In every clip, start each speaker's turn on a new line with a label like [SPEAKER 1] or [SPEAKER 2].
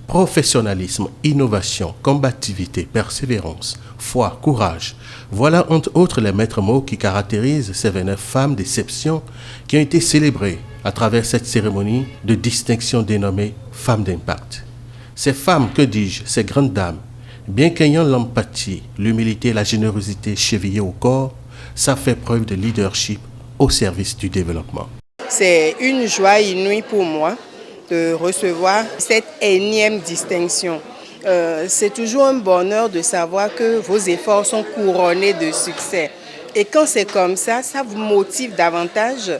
[SPEAKER 1] Professionnalisme, innovation, combativité, persévérance, foi, courage. Voilà entre autres les maîtres mots qui caractérisent ces 29 femmes d'exception qui ont été célébrées à travers cette cérémonie de distinction dénommée Femmes d'Impact. Ces femmes, que dis-je, ces grandes dames, bien qu'ayant l'empathie, l'humilité et la générosité chevillées au corps, savent faire preuve de leadership au service du développement.
[SPEAKER 2] C'est une joie inouïe pour moi de recevoir cette énième distinction. C'est toujours un bonheur de savoir que vos efforts sont couronnés de succès. Et quand c'est comme ça vous motive davantage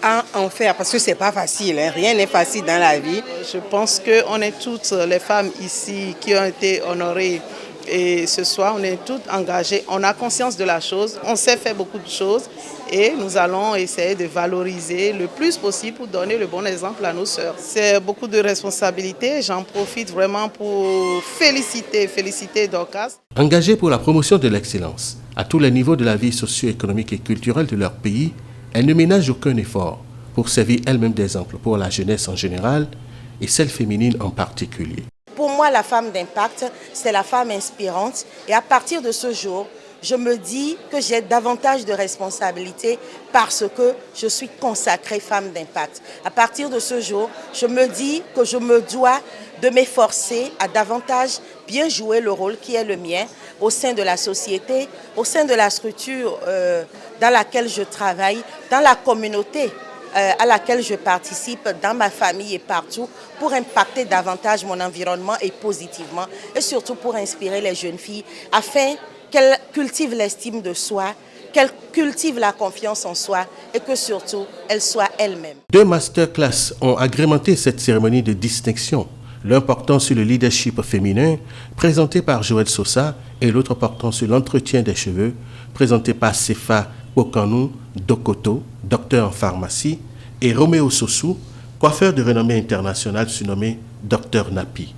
[SPEAKER 2] à en faire, parce que c'est pas facile, hein. Rien n'est facile dans la vie.
[SPEAKER 3] Je pense qu'on est toutes les femmes ici qui ont été honorées. Et ce soir, on est toutes engagées, on a conscience de la chose, on sait faire beaucoup de choses et nous allons essayer de valoriser le plus possible pour donner le bon exemple à nos sœurs. C'est beaucoup de responsabilités, j'en profite vraiment pour féliciter Dorcas.
[SPEAKER 1] Engagées pour la promotion de l'excellence à tous les niveaux de la vie socio-économique et culturelle de leur pays, elles ne ménagent aucun effort pour servir elles-mêmes d'exemple pour la jeunesse en général et celle féminine en particulier.
[SPEAKER 4] Pour moi, la femme d'impact, c'est la femme inspirante. Et à partir de ce jour, je me dis que j'ai davantage de responsabilités parce que je suis consacrée femme d'impact. À partir de ce jour, je me dis que je me dois de m'efforcer à davantage bien jouer le rôle qui est le mien au sein de la société, au sein de la structure dans laquelle je travaille, dans la communauté à laquelle je participe, dans ma famille et partout, pour impacter davantage mon environnement et positivement, et surtout pour inspirer les jeunes filles, afin qu'elles cultivent l'estime de soi, qu'elles cultivent la confiance en soi, et que surtout, elles soient elles-mêmes.
[SPEAKER 1] 2 masterclass ont agrémenté cette cérémonie de distinction, l'un portant sur le leadership féminin, présenté par Joël Sosa, et l'autre portant sur l'entretien des cheveux, présenté par Sefa Okanou Dokoto, docteur en pharmacie, et Roméo Sossou, coiffeur de renommée internationale surnommé Docteur Napi.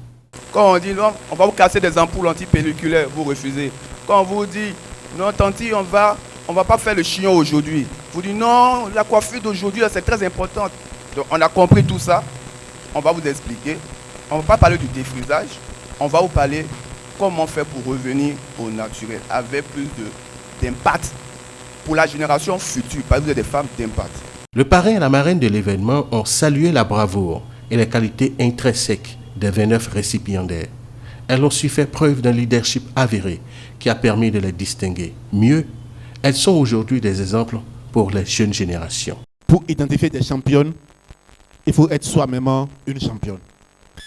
[SPEAKER 5] Quand on dit non, on va vous casser des ampoules antipelliculaires, vous refusez. Quand on vous dit non, tanti, on va pas faire le chignon aujourd'hui. Vous dites non, la coiffure d'aujourd'hui, c'est très importante. Donc on a compris tout ça, on va vous expliquer. On ne va pas parler du défrisage, on va vous parler comment faire pour revenir au naturel avec plus d'impact pour la génération future, parce que vous êtes des femmes d'impact.
[SPEAKER 1] Le parrain et la marraine de l'événement ont salué la bravoure et les qualités intrinsèques des 29 récipiendaires. Elles ont su faire preuve d'un leadership avéré qui a permis de les distinguer. Mieux, elles sont aujourd'hui des exemples pour les jeunes générations.
[SPEAKER 6] Pour identifier des championnes, il faut être soi-même une championne.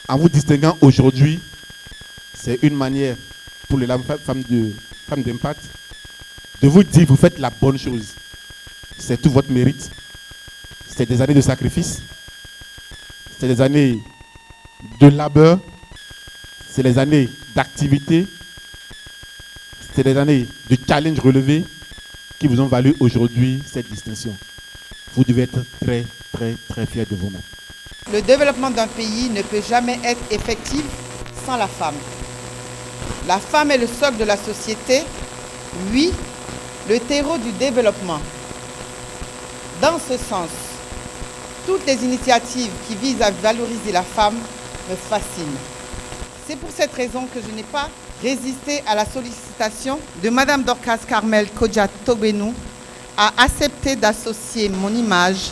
[SPEAKER 6] En vous distinguant aujourd'hui, c'est une manière pour les femmes d'impact de vous dire que vous faites la bonne chose. C'est tout votre mérite. C'est des années de sacrifice. C'est des années de labeur. C'est des années d'activité. C'est des années de challenge relevé qui vous ont valu aujourd'hui cette distinction. Vous devez être très, très, très fiers de vous-même.
[SPEAKER 7] Le développement d'un pays ne peut jamais être effectif sans la femme. La femme est le socle de la société, oui, le terreau du développement. Dans ce sens, toutes les initiatives qui visent à valoriser la femme me fascinent. C'est pour cette raison que je n'ai pas résisté à la sollicitation de Madame Dorcas Carmel Kodja Togbenou à accepter d'associer mon image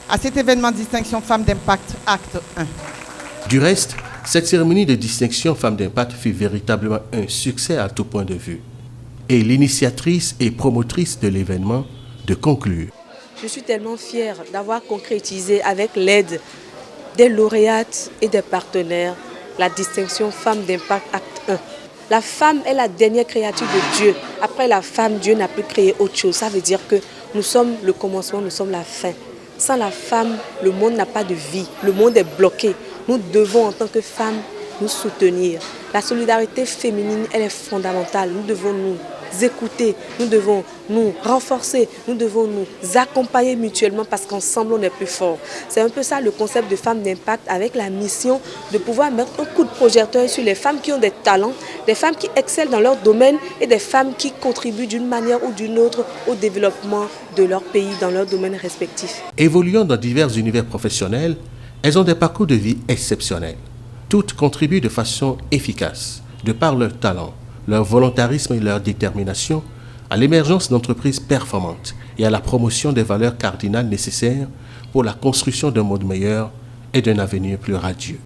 [SPEAKER 7] à cet événement de distinction Femmes d'Impact Acte 1.
[SPEAKER 1] Du reste, cette cérémonie de distinction Femmes d'Impact fut véritablement un succès à tout point de vue. Et l'initiatrice et promotrice de l'événement de conclure.
[SPEAKER 8] Je suis tellement fière d'avoir concrétisé avec l'aide des lauréates et des partenaires la distinction Femmes d'Impact Acte 1. La femme est la dernière créature de Dieu. Après la femme, Dieu n'a pu créer autre chose. Ça veut dire que nous sommes le commencement, nous sommes la fin. Sans la femme, le monde n'a pas de vie. Le monde est bloqué. Nous devons, en tant que femmes, nous soutenir. La solidarité féminine, elle est fondamentale. Nous devons nous écouter, nous devons nous renforcer, nous devons nous accompagner mutuellement parce qu'ensemble on est plus fort. C'est un peu ça le concept de Femmes d'Impact, avec la mission de pouvoir mettre un coup de projecteur sur les femmes qui ont des talents, des femmes qui excellent dans leur domaine et des femmes qui contribuent d'une manière ou d'une autre au développement de leur pays dans leur domaine respectif.
[SPEAKER 1] Évoluant dans divers univers professionnels, elles ont des parcours de vie exceptionnels. Toutes contribuent de façon efficace, de par leur talent, leur volontarisme et leur détermination, à l'émergence d'entreprises performantes et à la promotion des valeurs cardinales nécessaires pour la construction d'un monde meilleur et d'un avenir plus radieux.